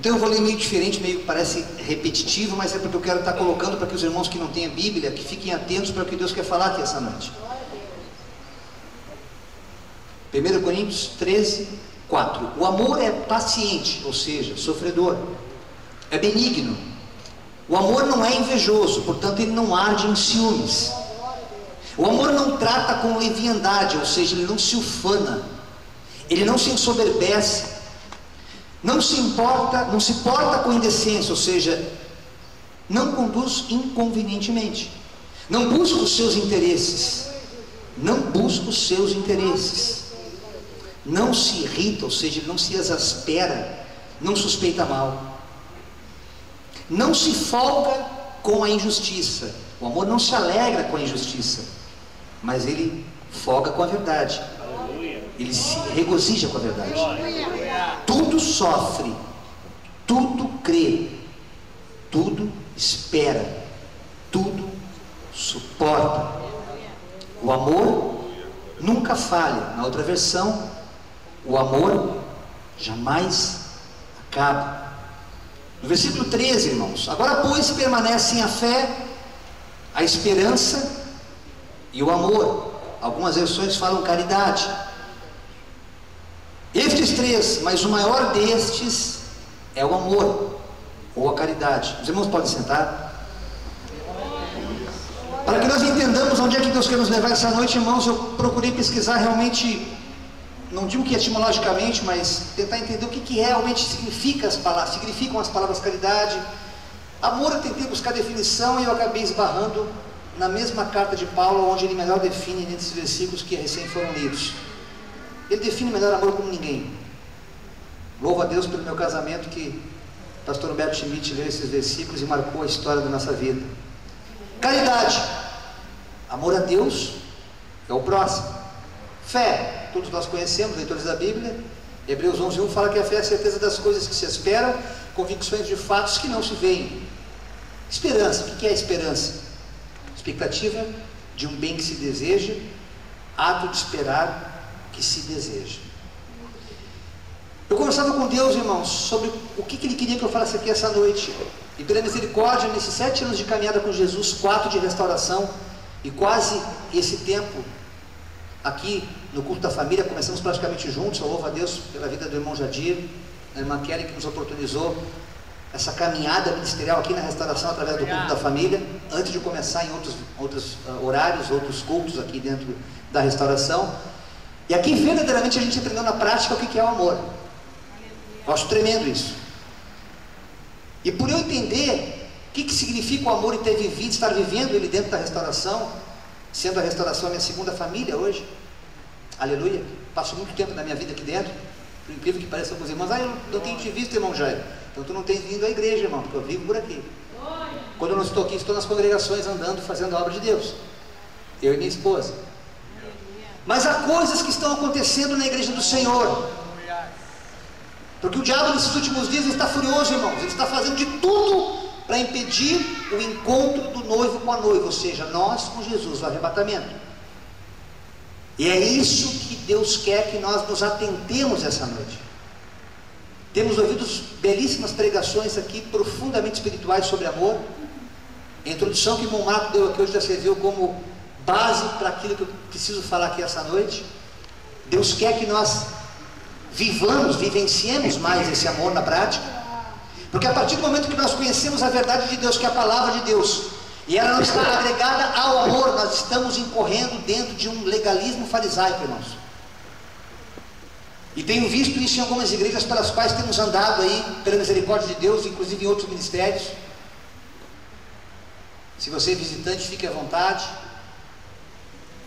Então eu vou ler meio diferente, meio que parece repetitivo, mas é porque eu quero estar colocando para que os irmãos que não têm a Bíblia, que fiquem atentos para o que Deus quer falar aqui essa noite. 1 Coríntios 13, 4. O amor é paciente, ou seja, sofredor. É benigno. O amor não é invejoso, portanto ele não arde em ciúmes. O amor não trata com leviandade, ou seja, ele não se ufana. Ele não se ensoberbece. Não se porta com indecência, ou seja, não conduz inconvenientemente. Não busca os seus interesses. Não busca os seus interesses. Não se irrita, ou seja, ele não se exaspera. Não suspeita mal. Não se folga com a injustiça. O amor não se alegra com a injustiça, mas ele folga com a verdade. Ele se regozija com a verdade. Tudo sofre, tudo crê, tudo espera, tudo suporta. O amor nunca falha. Na outra versão, o amor jamais acaba. No versículo 13, irmãos: agora pois permanecem a fé, a esperança e o amor. Algumas versões falam caridade. Estes três, mas o maior destes é o amor, ou a caridade. Os irmãos podem sentar. Para que nós entendamos onde é que Deus quer nos levar essa noite, irmãos, eu procurei pesquisar realmente, não digo que etimologicamente, mas tentar entender o que realmente significam as palavras caridade. Amor, eu tentei buscar definição e eu acabei esbarrando na mesma carta de Paulo, onde ele melhor define nesses versículos que recém foram lidos. Ele define melhor amor como ninguém. Louvo a Deus pelo meu casamento, que o pastor Humberto Schmidt leu esses versículos e marcou a história da nossa vida. Caridade, amor a Deus é o próximo. Fé, todos nós conhecemos, leitores da Bíblia. Hebreus 11:1 fala que a fé é a certeza das coisas que se esperam, convicções de fatos que não se veem. Esperança, o que é esperança? Expectativa de um bem que se deseja, ato de esperar que se deseja. Eu conversava com Deus, irmãos, sobre o que Ele queria que eu falasse aqui essa noite. E pela misericórdia, nesses 7 anos de caminhada com Jesus, 4 de restauração, e quase esse tempo aqui no culto da família, começamos praticamente juntos. Eu louvo a Deus pela vida do irmão Jadir, da irmã Kelly, que nos oportunizou essa caminhada ministerial aqui na restauração através do culto da família, antes de começar em outros horários, outros cultos aqui dentro da restauração. E aqui verdadeiramente a gente aprendeu na prática o que é o amor. Eu acho tremendo isso. E por eu entender o que significa o amor e ter vivido, estar vivendo ele dentro da restauração, sendo a restauração a minha segunda família hoje, aleluia, passo muito tempo da minha vida aqui dentro, por incrível que pareça com os irmãos: eu não tenho te visto, irmão Jair, então tu não tens vindo à igreja, irmão, porque eu vivo por aqui. Quando eu não estou aqui, estou nas congregações andando, fazendo a obra de Deus, eu e minha esposa. Mas há coisas que estão acontecendo na igreja do Senhor, porque o diabo nesses últimos dias está furioso, irmãos. Ele está fazendo de tudo para impedir o encontro do noivo com a noiva, ou seja, nós com Jesus, o arrebatamento. E é isso que Deus quer que nós nos atentemos essa noite. Temos ouvido belíssimas pregações aqui, profundamente espirituais, sobre amor. A introdução que o irmão Marco deu aqui hoje já serviu como base para aquilo que eu preciso falar aqui essa noite. Deus quer que nós vivenciemos mais esse amor na prática, porque a partir do momento que nós conhecemos a verdade de Deus, que é a palavra de Deus, e ela não está agregada ao amor, nós estamos incorrendo dentro de um legalismo farisaico, irmãos. E tenho visto isso em algumas igrejas pelas quais temos andado aí, pela misericórdia de Deus, inclusive em outros ministérios. Se você é visitante, fique à vontade.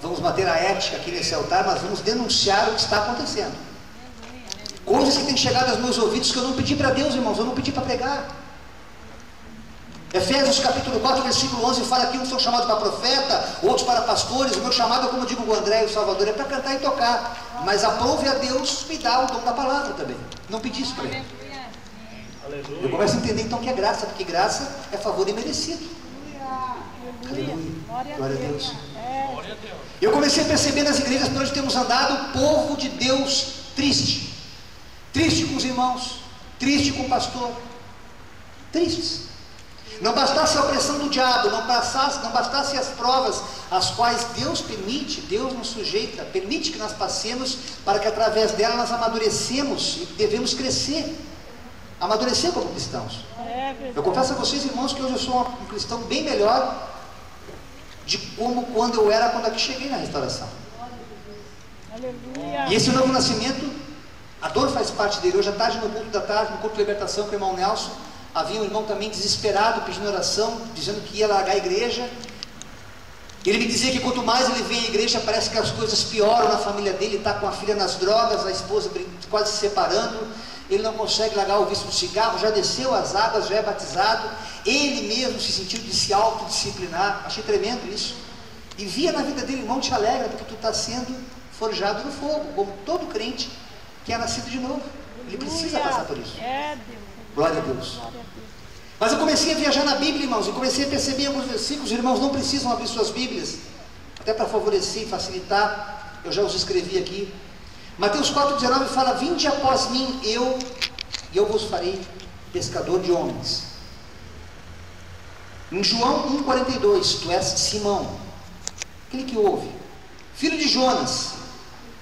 Vamos manter a ética aqui nesse altar, mas vamos denunciar o que está acontecendo. Coisas que têm chegado aos meus ouvidos que eu não pedi para Deus, irmãos, eu não pedi para pregar. Efésios capítulo 4, versículo 11 fala que uns são chamados para profeta, outros para pastores. O meu chamado, como eu digo com o André e o Salvador, é para cantar e tocar. Mas aprove a Deus me dar o dom da palavra também. Não pedi isso para ele. Eu começo a entender então que é graça, porque graça é favor imerecido. Aleluia. Glória a Deus. Eu comecei a perceber nas igrejas por onde temos andado, o povo de Deus triste. Triste com os irmãos, triste com o pastor, tristes. Não bastasse a opressão do diabo, não bastasse as provas, as quais Deus permite, Deus nos sujeita, permite que nós passemos, para que através dela nós amadurecemos e devemos crescer, amadurecer como cristãos. Eu confesso a vocês, irmãos, que hoje eu sou um cristão bem melhor de como quando eu era, quando aqui cheguei na restauração. Aleluia. E esse novo nascimento, a dor faz parte dele. Hoje à tarde, no culto da tarde, no culto de libertação com o irmão Nelson, havia um irmão também desesperado, pedindo oração, dizendo que ia largar a igreja. Ele me dizia que quanto mais ele vem à igreja, parece que as coisas pioram na família dele. Ele está com a filha nas drogas, a esposa quase se separando, ele não consegue largar o vício do cigarro, já desceu as águas, já é batizado, ele mesmo se sentiu de se autodisciplinar. Achei tremendo isso. E via na vida dele: irmão, te alegra, porque tu está sendo forjado no fogo, como todo crente que é nascido de novo. Ele precisa passar por isso. Glória a Deus. Mas eu comecei a viajar na Bíblia, irmãos, e comecei a perceber alguns versículos. Irmãos, não precisam abrir suas Bíblias, até para favorecer e facilitar, eu já os escrevi aqui. Mateus 4,19 fala: vinde após mim, e eu vos farei pescador de homens. Em João 1,42, tu és Simão, aquele que ouve, filho de Jonas,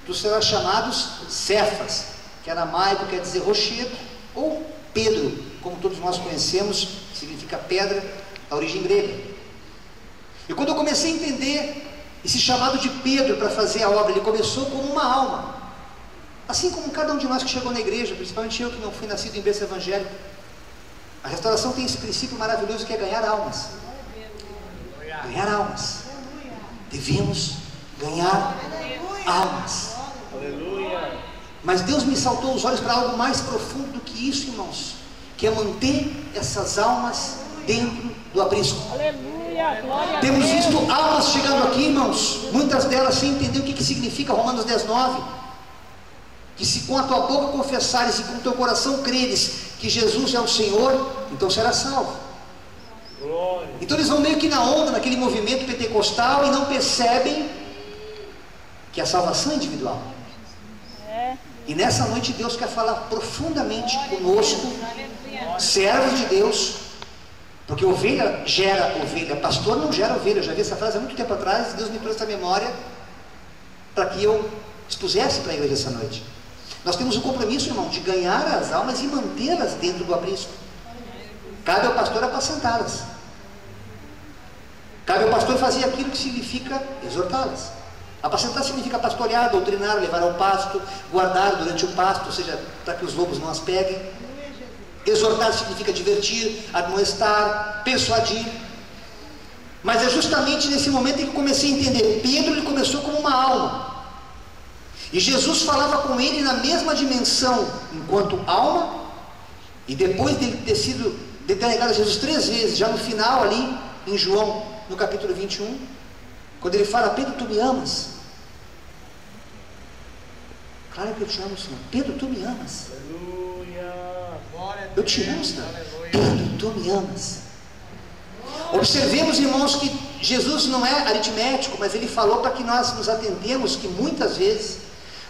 tu serás chamados Cefas, que aramaico quer dizer rochedo, ou Pedro, como todos nós conhecemos, significa pedra, a origem grega. E quando eu comecei a entender esse chamado de Pedro para fazer a obra, ele começou como uma alma, assim como cada um de nós que chegou na igreja, principalmente eu que não fui nascido em berço evangélico. A restauração tem esse princípio maravilhoso que é ganhar almas. Ganhar almas. Devemos ganhar almas. Mas Deus me saltou os olhos para algo mais profundo do que isso, irmãos, que é manter essas almas dentro do aprisco. Aleluia, glória a Deus. Temos visto almas chegando aqui, irmãos, muitas delas sem entender o que significa Romanos 10,9, que se com a tua boca confessares e com o teu coração creres que Jesus é o Senhor, então serás salvo. Então eles vão meio que na onda, naquele movimento pentecostal, e não percebem que a salvação é individual. E nessa noite Deus quer falar profundamente conosco, servos de Deus, porque ovelha gera ovelha, pastor não gera ovelha. Eu já vi essa frase há muito tempo atrás, e Deus me trouxe a memória para que eu expusesse para a igreja essa noite. Nós temos o compromisso, irmão, de ganhar as almas e mantê-las dentro do aprisco. Cabe ao pastor apacentá-las. Cabe ao pastor fazer aquilo que significa exortá-las. Apacentar significa pastorear, doutrinar, levar ao pasto, guardar durante o pasto, ou seja, para que os lobos não as peguem. Exortar significa divertir, admoestar, persuadir. Mas é justamente nesse momento em que eu comecei a entender. Pedro, ele começou como uma alma, e Jesus falava com ele na mesma dimensão, enquanto alma, e depois dele ter sido denegado a Jesus 3 vezes, já no final ali, em João, no capítulo 21, quando ele fala: Pedro, tu me amas? Claro que eu te amo, Senhor. Pedro, tu me amas? Eu te amo, Senhor. Pedro, tu me amas? Observemos, irmãos, que Jesus não é aritmético, mas ele falou para que nós nos atentemos que muitas vezes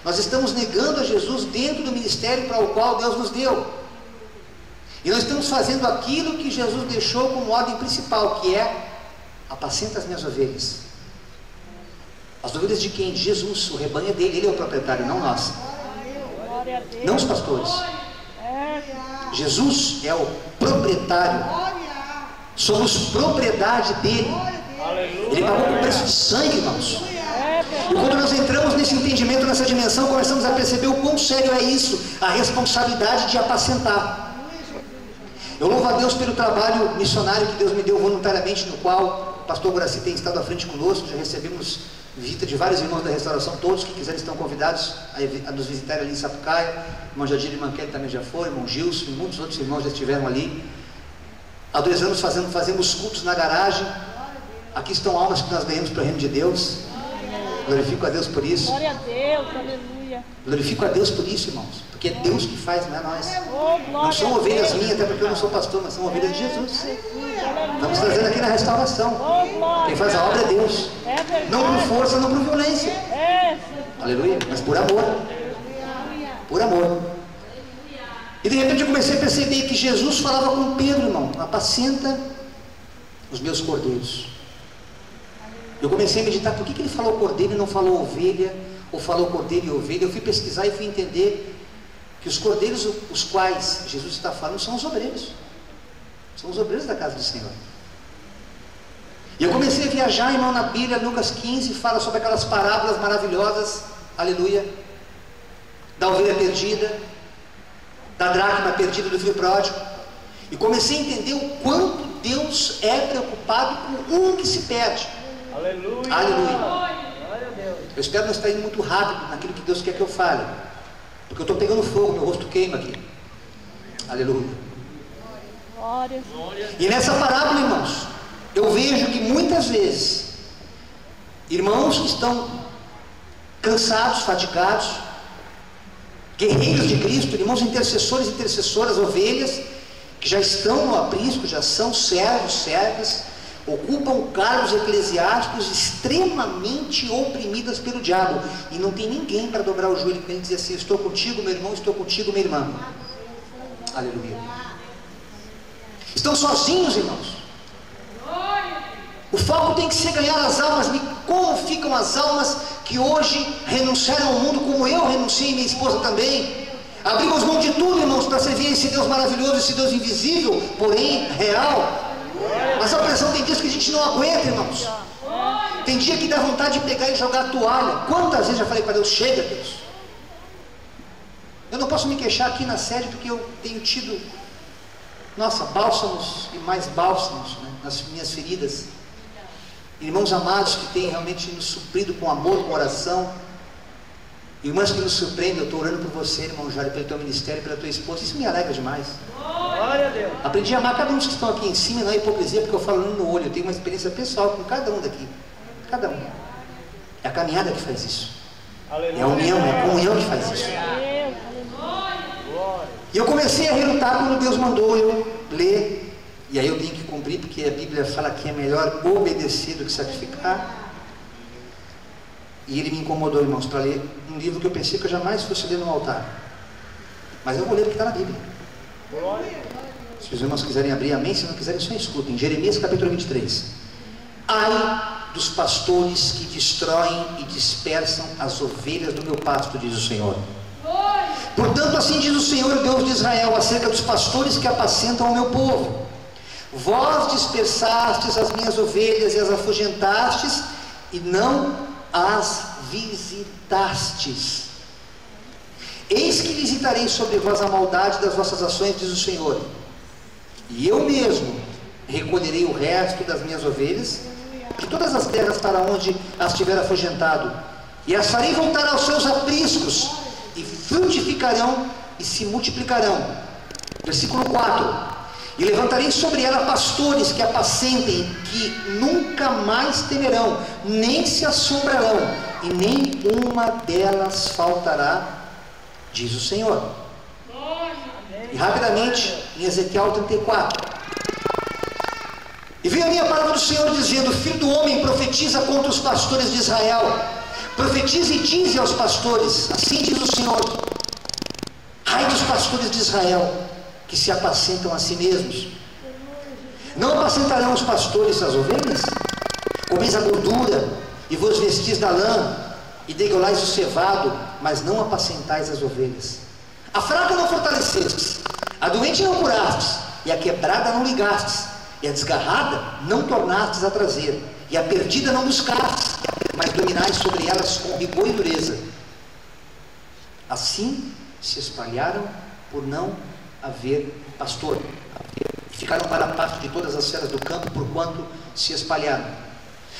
nós estamos negando a Jesus dentro do ministério para o qual Deus nos deu, e nós estamos fazendo aquilo que Jesus deixou como ordem principal, que é: apacenta as minhas ovelhas. As ovelhas de quem? De Jesus. O rebanho é dele, ele é o proprietário, não nós, não os pastores. Jesus é o proprietário, somos propriedade dele. Ele pagou com preço de sangue, irmãos. E quando nós entramos nesse entendimento, nessa dimensão, começamos a perceber o quão sério é isso, a responsabilidade de apacentar. Eu louvo a Deus pelo trabalho missionário que Deus me deu voluntariamente, no qual o pastor Guaraci tem estado à frente conosco. Já recebemos visita de vários irmãos da restauração, todos que quiserem estão convidados a nos visitar ali em Sapucaia. Irmão Jadir e Manquete também já foi, irmão Gilson e muitos outros irmãos já estiveram ali. Há 2 anos fazemos cultos na garagem. Aqui estão almas que nós ganhamos para o reino de Deus. Glorifico a Deus por isso. Glória a Deus, aleluia. Glorifico a Deus por isso, irmãos, porque é Deus que faz, não é nós. Oh, Não são ovelhas minhas, até porque eu não sou pastor, mas são ovelhas de Jesus. Estamos trazendo aqui na restauração. Quem faz a obra é Deus. Não por força, não por violência. Aleluia, mas por amor. Por amor. E de repente eu comecei a perceber que Jesus falava com Pedro, irmão: apacenta os meus cordeiros. Eu comecei a meditar, por que ele falou cordeiro e não falou ovelha, ou falou cordeiro e ovelha? Eu fui pesquisar e fui entender que os cordeiros os quais Jesus está falando são os obreiros. São os obreiros da casa do Senhor. E eu comecei a viajar, irmão, na Bíblia. Lucas 15 fala sobre aquelas parábolas maravilhosas, aleluia, da ovelha perdida, da dracma perdida, do filho pródigo. E comecei a entender o quanto Deus é preocupado com um que se perde. Aleluia. Aleluia. Eu espero não estar indo muito rápido naquilo que Deus quer que eu fale, porque eu estou pegando fogo, meu rosto queima aqui. Aleluia. Glória. E nessa parábola, irmãos, eu vejo que muitas vezes irmãos que estão cansados, fatigados, guerreiros de Cristo, irmãos intercessores e intercessoras, ovelhas, que já estão no aprisco, já são servos, servas, ocupam cargos eclesiásticos extremamente oprimidas pelo diabo, e não tem ninguém para dobrar o joelho com ele e dizer assim: estou contigo, meu irmão, estou contigo, minha irmã. Aleluia. Estão sozinhos, irmãos. O foco tem que ser ganhar as almas. E como ficam as almas que hoje renunciaram ao mundo, como eu renunciei e minha esposa também? Abrimos mão de tudo, irmãos, para servir esse Deus maravilhoso, esse Deus invisível, porém real. Mas a pressão tem dias que a gente não aguenta, irmãos. Tem dia que dá vontade de pegar e jogar a toalha. Quantas vezes já falei para Deus: chega, Deus. Eu não posso me queixar aqui na sede, porque eu tenho tido, nossa, bálsamos e mais bálsamos, né, nas minhas feridas. Irmãos amados que têm realmente nos suprido com amor, com oração. Irmãs que nos surpreendem. Eu estou orando por você, irmão Jário, pelo teu ministério, pela tua esposa. Isso me alegra demais. Glória a Deus. Aprendi a amar cada um que estão aqui em cima, não é hipocrisia, porque eu falo no olho. Eu tenho uma experiência pessoal com cada um daqui. Cada um. É a caminhada que faz isso. Aleluia. É a união, é a comunhão que faz isso. E eu comecei a relutar quando Deus mandou eu ler. E aí eu tenho que cumprir, porque a Bíblia fala que é melhor obedecer do que sacrificar. E ele me incomodou, irmãos, para ler um livro que eu pensei que eu jamais fosse ler no altar. Mas eu vou ler porque está na Bíblia. Se os irmãos quiserem abrir, amém. Se não quiserem, só escutem. Jeremias capítulo 23. Ai dos pastores que destroem e dispersam as ovelhas do meu pasto, diz o Senhor. Portanto, assim diz o Senhor, Deus de Israel, acerca dos pastores que apacentam o meu povo: vós dispersastes as minhas ovelhas e as afugentastes, e não as visitastes. Eis que visitarei sobre vós a maldade das vossas ações, diz o Senhor, e eu mesmo recolherei o resto das minhas ovelhas de todas as terras para onde as tiver afugentado, e as farei voltar aos seus apriscos, e frutificarão e se multiplicarão. Versículo 4: e levantarei sobre ela pastores que apacentem, que nunca mais temerão, nem se assombrarão, e nem uma delas faltará, diz o Senhor. E rapidamente, em Ezequiel 34: e veio a minha palavra do Senhor dizendo: filho do homem, profetiza contra os pastores de Israel, profetiza e dize aos pastores: assim diz o Senhor, ai dos pastores de Israel, que se apacentam a si mesmos. Não apacentarão os pastores as ovelhas? Comeis a gordura, e vos vestis da lã, e degolais o cevado, mas não apacentais as ovelhas. A fraca não fortalecestes, a doente não curastes, e a quebrada não ligastes, e a desgarrada não tornastes a trazer, e a perdida não buscastes, mas dominais sobre elas com rigor e dureza. Assim se espalharam por não haver pastor, e ficaram para a parte de todas as feras do campo, porquanto se espalharam.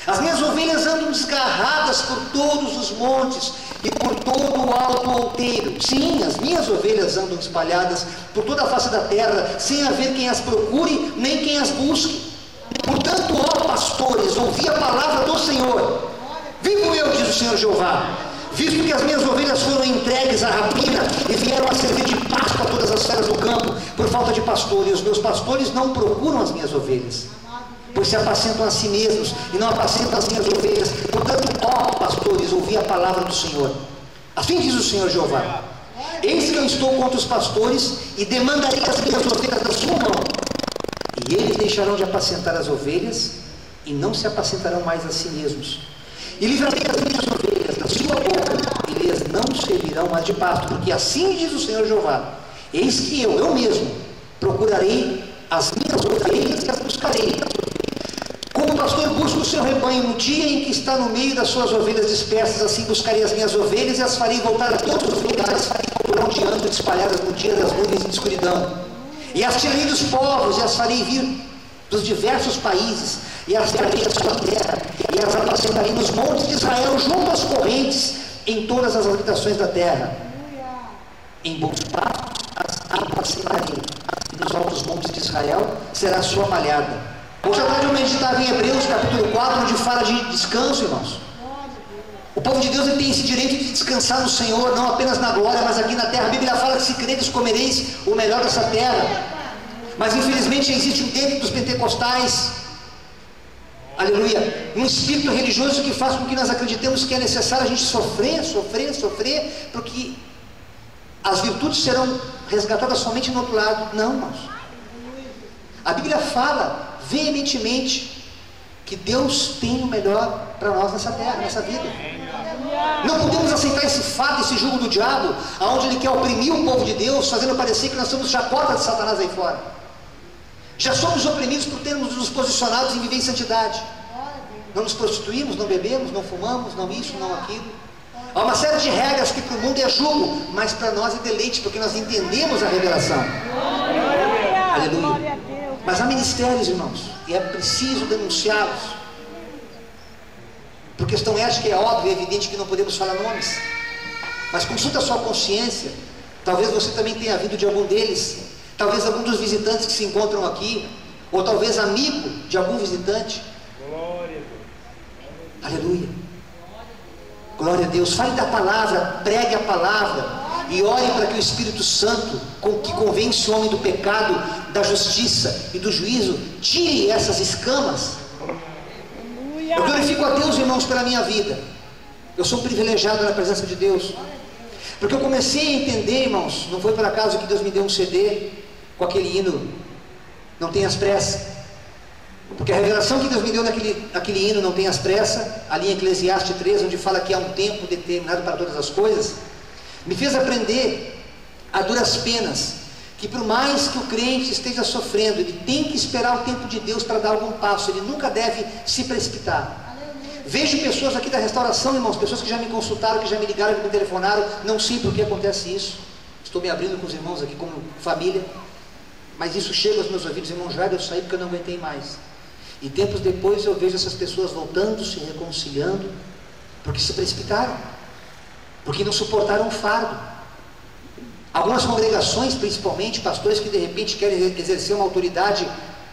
As minhas ovelhas andam desgarradas por todos os montes e por todo o alto outeiro. Sim, as minhas ovelhas andam espalhadas por toda a face da terra, sem haver quem as procure, nem quem as busque. Portanto, ó pastores, ouvi a palavra do Senhor. Vivo eu, diz o Senhor Jeová, visto que as minhas ovelhas foram entregues à rapina e vieram a servir de pasto a todas as feras do campo, por falta de pastores. Os meus pastores não procuram as minhas ovelhas, pois se apacentam a si mesmos e não apacentam as minhas ovelhas. Portanto, ó pastores, ouvi a palavra do Senhor. Assim diz o Senhor Jeová: Eis que eu estou contra os pastores e demandarei as minhas ovelhas da sua mão. E eles deixarão de apacentar as ovelhas e não se apacentarão mais a si mesmos. E livrarei as minhas ovelhas da sua boca e lhes não servirão mais de pasto, porque assim diz o Senhor Jeová: eis que eu mesmo, procurarei as minhas ovelhas e as buscarei. Como o pastor busca o seu rebanho no dia em que está no meio das suas ovelhas dispersas, assim buscarei as minhas ovelhas e as farei voltar a todos os lugares por onde andam espalhadas no dia das nuvens e de escuridão. E as tirarei dos povos e as farei vir dos diversos países e as trarei à sua terra e as apacentarei nos montes de Israel junto às correntes em todas as habitações da terra. Em bons pastos as apacentarei e nos altos montes de Israel será a sua malhada. Hoje à tarde eu meditava em Hebreus capítulo 4, onde fala de descanso, irmãos. O povo de Deus ele tem esse direito de descansar no Senhor, não apenas na glória, mas aqui na terra. A Bíblia fala que se credes comereis o melhor dessa terra. Mas infelizmente existe dentro dos pentecostais, aleluia, um espírito religioso que faz com que nós acreditemos que é necessário a gente sofrer, porque as virtudes serão resgatadas somente no outro lado. Não, irmãos. A Bíblia fala veementemente que Deus tem o melhor para nós nessa terra, nessa vida. Não podemos aceitar esse fato, esse jugo do diabo, aonde ele quer oprimir o povo de Deus, fazendo parecer que nós somos chacota de Satanás aí fora. Já somos oprimidos por termos nos posicionados em viver em santidade. Não nos prostituímos, não bebemos, não fumamos, não isso, não aquilo. Há uma série de regras que para o mundo é jugo, mas para nós é deleite, porque nós entendemos a revelação. Aleluia. Mas há ministérios, irmãos, e é preciso denunciá-los. Por questão ética é óbvio, é evidente que não podemos falar nomes. Mas consulta a sua consciência. Talvez você também tenha vindo de algum deles. Talvez algum dos visitantes que se encontram aqui. Ou talvez amigo de algum visitante. Glória a Deus. Aleluia. Glória a Deus. Fale da palavra, pregue a palavra. E ore para que o Espírito Santo, que convence o homem do pecado, da justiça e do juízo, tire essas escamas. Eu glorifico a Deus, irmãos, pela minha vida. Eu sou privilegiado na presença de Deus. Porque eu comecei a entender, irmãos, não foi por acaso que Deus me deu um CD com aquele hino, Não Tenhas Pressa. Porque a revelação que Deus me deu naquele hino, Não Tenhas Pressa, ali em Eclesiastes 3, onde fala que há um tempo determinado para todas as coisas, me fez aprender a duras penas, que por mais que o crente esteja sofrendo, ele tem que esperar o tempo de Deus para dar algum passo, ele nunca deve se precipitar. Vejo pessoas aqui da restauração, irmãos, pessoas que já me consultaram, que já me ligaram, que me telefonaram, não sei por que acontece isso, estou me abrindo com os irmãos aqui como família, mas isso chega aos meus ouvidos, irmão Jair, eu saí porque eu não aguentei mais. E tempos depois eu vejo essas pessoas voltando, se reconciliando, porque se precipitaram, porque não suportaram o fardo. Algumas congregações, principalmente pastores que de repente querem exercer uma autoridade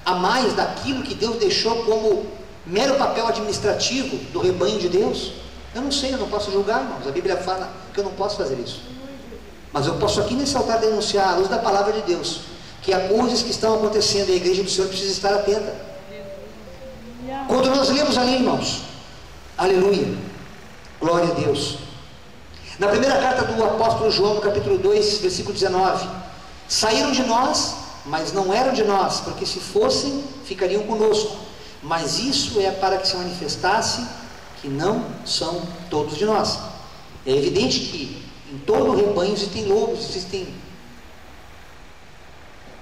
a mais daquilo que Deus deixou como mero papel administrativo do rebanho de Deus. Eu não sei, eu não posso julgar, irmãos, a Bíblia fala que eu não posso fazer isso, mas eu posso aqui nesse altar denunciar à luz da palavra de Deus que há coisas que estão acontecendo e a igreja do Senhor precisa estar atenta. Quando nós lemos ali, irmãos, aleluia, glória a Deus, na primeira carta do apóstolo João, no capítulo 2, versículo 19, saíram de nós, mas não eram de nós, porque se fossem, ficariam conosco, mas isso é para que se manifestasse que não são todos de nós. É evidente que em todo o rebanho existem lobos, existem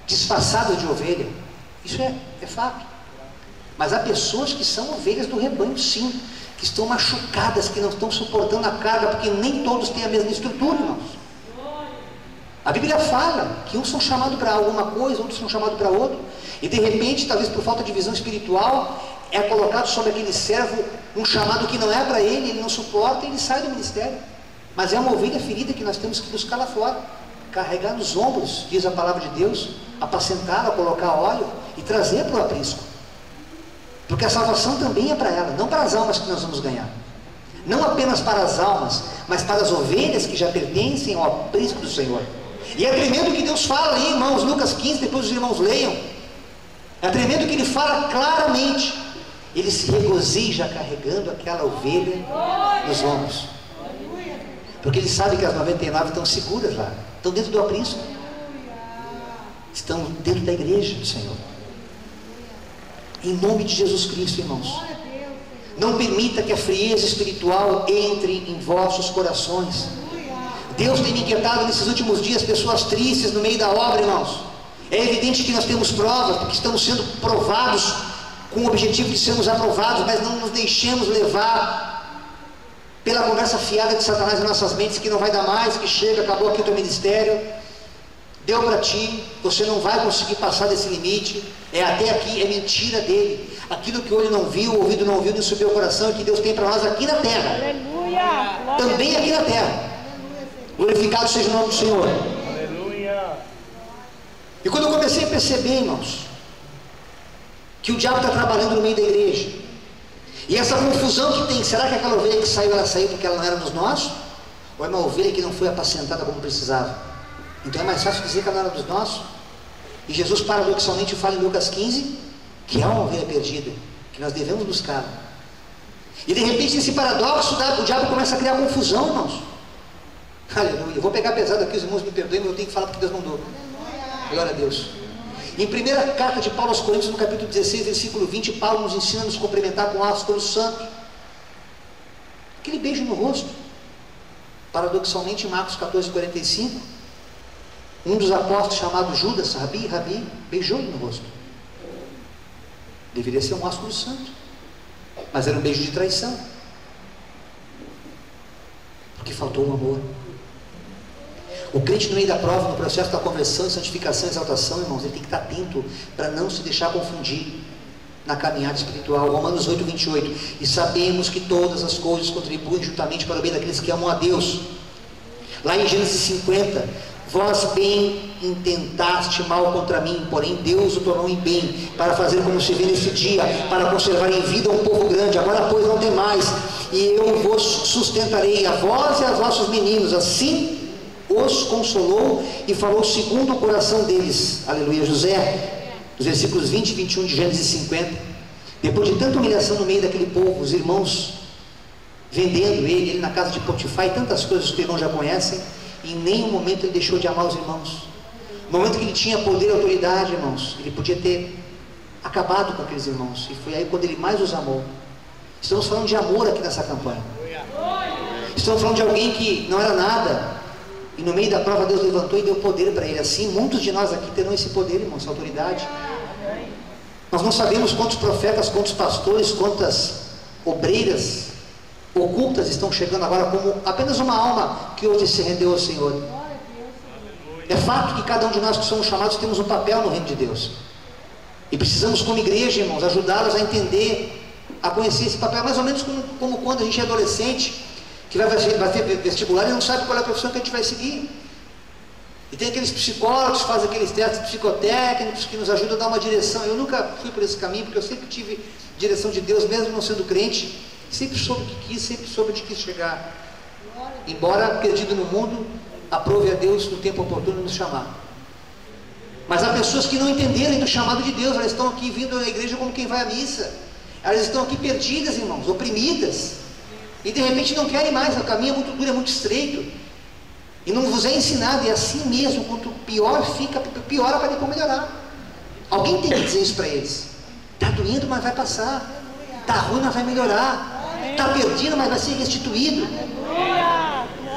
disfarçados de ovelha, isso é fato. Mas há pessoas que são ovelhas do rebanho, sim, que estão machucadas, que não estão suportando a carga, porque nem todos têm a mesma estrutura, irmãos. A Bíblia fala que uns são chamados para alguma coisa, outros são chamados para outro, e de repente, talvez por falta de visão espiritual, é colocado sobre aquele servo um chamado que não é para ele não suporta, e ele sai do ministério. Mas é uma ovelha ferida que nós temos que buscar lá fora, carregar nos ombros, diz a palavra de Deus, apacentá-la, colocar óleo e trazer para o aprisco. Porque a salvação também é para ela, não para as almas que nós vamos ganhar. Não apenas para as almas, mas para as ovelhas que já pertencem ao aprisco do Senhor. E é tremendo que Deus fala aí, irmãos, Lucas 15, depois os irmãos leiam. É tremendo que Ele fala claramente. Ele se regozija carregando aquela ovelha nos ombros. Porque ele sabe que as 99 estão seguras lá, estão dentro do aprisco, estão dentro da igreja do Senhor. Em nome de Jesus Cristo, irmãos, não permita que a frieza espiritual entre em vossos corações. Deus tem me inquietado nesses últimos dias pessoas tristes no meio da obra, irmãos. É evidente que nós temos provas, porque estamos sendo provados com o objetivo de sermos aprovados, mas não nos deixemos levar pela conversa fiada de Satanás em nossas mentes, que não vai dar mais, que chega, acabou aqui o teu ministério, deu para ti, você não vai conseguir passar desse limite, é até aqui, é mentira dele. Aquilo que o olho não viu, o ouvido não viu, não subiu ao coração, é que Deus tem para nós aqui na terra. Aleluia! Também aqui na terra. Glorificado seja o nome do Senhor. Aleluia. E quando eu comecei a perceber, irmãos, que o diabo está trabalhando no meio da igreja, e essa confusão que tem, será que aquela ovelha que saiu, ela saiu porque ela não era dos nossos? Ou é uma ovelha que não foi apacentada como precisava? Então é mais fácil dizer que ela não era dos nossos. E Jesus paradoxalmente fala em Lucas 15 que há uma ovelha perdida, que nós devemos buscar. E de repente nesse paradoxo o diabo começa a criar confusão, irmãos. Aleluia. Eu vou pegar pesado aqui, os irmãos me perdoem, mas eu tenho que falar porque Deus mandou. Glória a Deus. Em primeira carta de Paulo aos Coríntios, no capítulo 16, versículo 20, Paulo nos ensina a nos cumprimentar com o ósculo santo. Aquele beijo no rosto. Paradoxalmente, em Marcos 14, 45, um dos apóstolos chamado Judas, Rabi, beijou-lhe no rosto. Deveria ser um ósculo santo, mas era um beijo de traição, porque faltou o amor. O crente no meio da prova, no processo da conversão, santificação, exaltação, irmãos, ele tem que estar atento para não se deixar confundir na caminhada espiritual. Romanos 8, 28. E sabemos que todas as coisas contribuem juntamente para o bem daqueles que amam a Deus. Lá em Gênesis 50, vós bem intentaste mal contra mim, porém Deus o tornou em bem, para fazer como se vê nesse dia, para conservar em vida um povo grande. Agora pois não temais, e eu vos sustentarei, a vós e aos vossos meninos. Assim os consolou e falou segundo o coração deles. Aleluia. José, nos versículos 20 e 21 de Gênesis 50, depois de tanta humilhação no meio daquele povo, os irmãos vendendo ele na casa de Potifar e tantas coisas que os irmãos já conhecem, em nenhum momento ele deixou de amar os irmãos. No momento que ele tinha poder e autoridade, irmãos, ele podia ter acabado com aqueles irmãos, e foi aí quando ele mais os amou. Estamos falando de amor aqui nessa campanha. Estamos falando de alguém que não era nada, e no meio da prova Deus levantou e deu poder para ele. Assim, muitos de nós aqui terão esse poder, irmãos, essa autoridade. Nós não sabemos quantos profetas, quantos pastores, quantas obreiras ocultas estão chegando agora como apenas uma alma que hoje se rendeu ao Senhor. É fato que cada um de nós que somos chamados temos um papel no reino de Deus, e precisamos como igreja, irmãos, ajudá-los a entender, a conhecer esse papel, mais ou menos como quando a gente é adolescente, que vai ter vestibular e não sabe qual é a profissão que a gente vai seguir. E tem aqueles psicólogos que fazem aqueles testes psicotécnicos que nos ajudam a dar uma direção. Eu nunca fui por esse caminho, porque eu sempre tive direção de Deus, mesmo não sendo crente. Sempre soube o que quis, sempre soube onde quis chegar. Embora perdido no mundo, aprove a Deus no tempo oportuno nos chamar. Mas há pessoas que não entenderam do chamado de Deus. Elas estão aqui vindo à igreja como quem vai à missa. Elas estão aqui perdidas, irmãos, oprimidas. E de repente não querem mais, o caminho é muito duro, é muito estreito. E não vos é ensinado, e assim mesmo, quanto pior fica, piora para depois melhorar. Alguém tem que dizer isso para eles. Está doendo, mas vai passar. Está ruim, mas vai melhorar. Está perdido, mas vai ser restituído.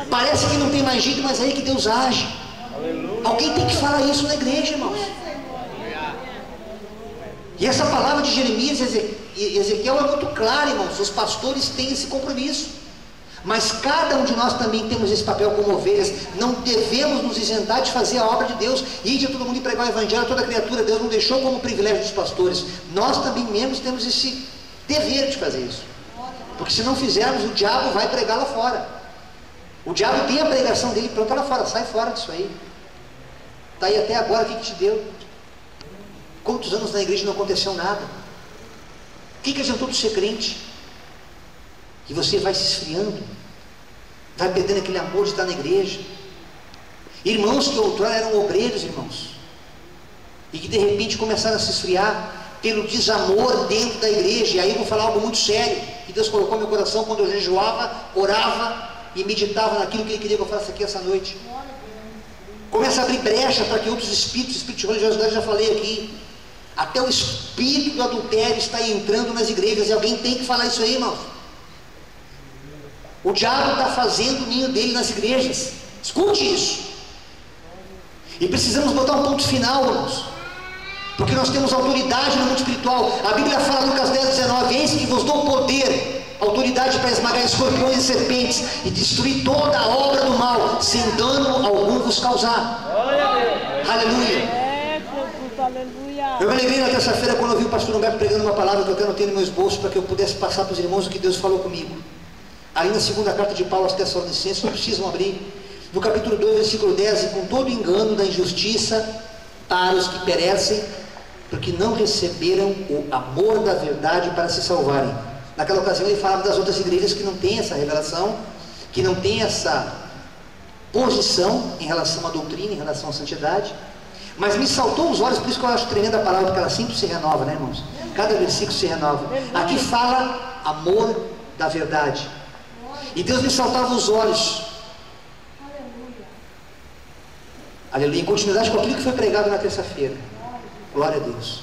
Parece que não tem mais jeito, mas é aí que Deus age. Alguém tem que falar isso na igreja, irmãos. E essa palavra de Jeremias e Ezequiel é muito clara, irmãos. Os pastores têm esse compromisso, mas cada um de nós também temos esse papel como ovelhas. Não devemos nos isentar de fazer a obra de Deus. Ide a todo mundo e pregar o evangelho a toda criatura. Deus não deixou como privilégio dos pastores. Nós também mesmos temos esse dever de fazer isso, porque se não fizermos, o diabo vai pregar lá fora. O diabo tem a pregação dele pronta lá fora. Sai fora disso aí. Está aí até agora, o que te deu? Quantos anos na igreja não aconteceu nada? O que adiantou de ser crente? E você vai se esfriando, vai perdendo aquele amor de estar na igreja. Irmãos que outrora eram obreiros, irmãos, e que de repente começaram a se esfriar pelo desamor dentro da igreja. E aí eu vou falar algo muito sério, que Deus colocou no meu coração quando eu jejuava, orava, e meditava naquilo que ele queria que eu faça aqui essa noite. Começa a abrir brecha para que outros espíritos, espírito de religiosidade, já falei aqui, até o espírito do adultério está entrando nas igrejas, e alguém tem que falar isso aí, irmãos. O diabo está fazendo o ninho dele nas igrejas. Escute isso. E precisamos botar um ponto final, irmãos, porque nós temos autoridade no mundo espiritual. A Bíblia fala, Lucas 10:19, eis que vos dou poder, autoridade para esmagar escorpiões e serpentes e destruir toda a obra do mal, sem dano algum vos causar. Aleluia. É, Jesus, aleluia. Eu me alegrei na terça-feira quando eu vi o pastor Humberto pregando uma palavra que eu até anotei no meu esboço para que eu pudesse passar para os irmãos o que Deus falou comigo. Ali na segunda carta de Paulo aos Tessalonicenses, não precisam abrir, no capítulo 2, versículo 10, e com todo engano da injustiça para os que perecem, porque não receberam o amor da verdade para se salvarem. Naquela ocasião ele falava das outras igrejas que não têm essa revelação, que não têm essa posição em relação à doutrina, em relação à santidade. Mas me saltou os olhos, por isso que eu acho tremenda a palavra, porque ela sempre se renova, né, irmãos? Cada versículo se renova. Aqui fala amor da verdade. E Deus me saltava os olhos. Aleluia. Em continuidade com aquilo que foi pregado na terça-feira. Glória a Deus.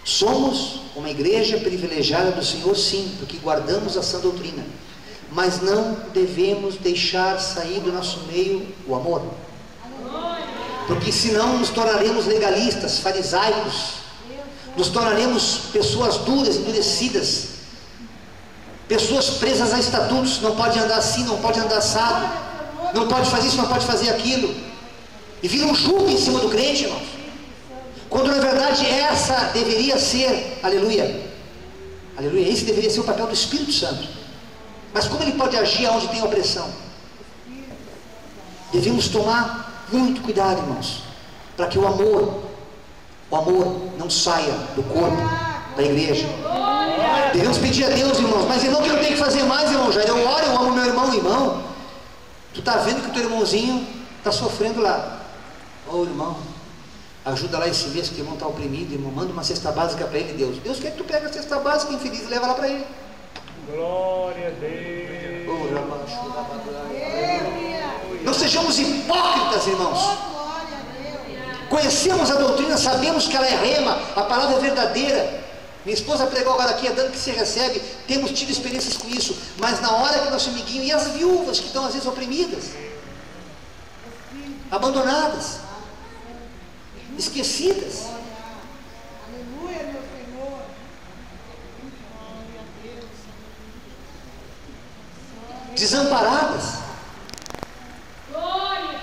Somos uma igreja privilegiada do Senhor, sim, porque guardamos a sã doutrina. Mas não devemos deixar sair do nosso meio o amor. Porque senão nos tornaremos legalistas, farisaicos. Nos tornaremos pessoas duras, endurecidas. Pessoas presas a estatutos. Não pode andar assim, não pode andar assado. Não pode fazer isso, não pode fazer aquilo. E vira um jugo em cima do crente, irmãos. Quando na verdade essa deveria ser, aleluia, aleluia, esse deveria ser o papel do Espírito Santo. Mas como ele pode agir onde tem opressão? Devemos tomar muito cuidado, irmãos, para que o amor não saia do corpo da igreja. Devemos pedir a Deus, irmãos, mas irmão, que eu tenho que fazer mais, irmão? Já eu oro, eu amo meu irmão. Tu está vendo que o teu irmãozinho está sofrendo lá. Ô irmão, ajuda lá esse mês que o irmão está oprimido, irmão, manda uma cesta básica para ele, Deus. Deus quer que tu pegue a cesta básica, infeliz, e leva lá para ele. Glória a Deus. Não sejamos hipócritas, irmãos. Conhecemos a doutrina, sabemos que ela é rema, a palavra é verdadeira. Minha esposa pregou agora aqui, é dando que se recebe, temos tido experiências com isso, mas na hora que nosso amiguinho, e as viúvas que estão às vezes oprimidas, abandonadas, esquecidas, Aleluia, meu Senhor. desamparadas.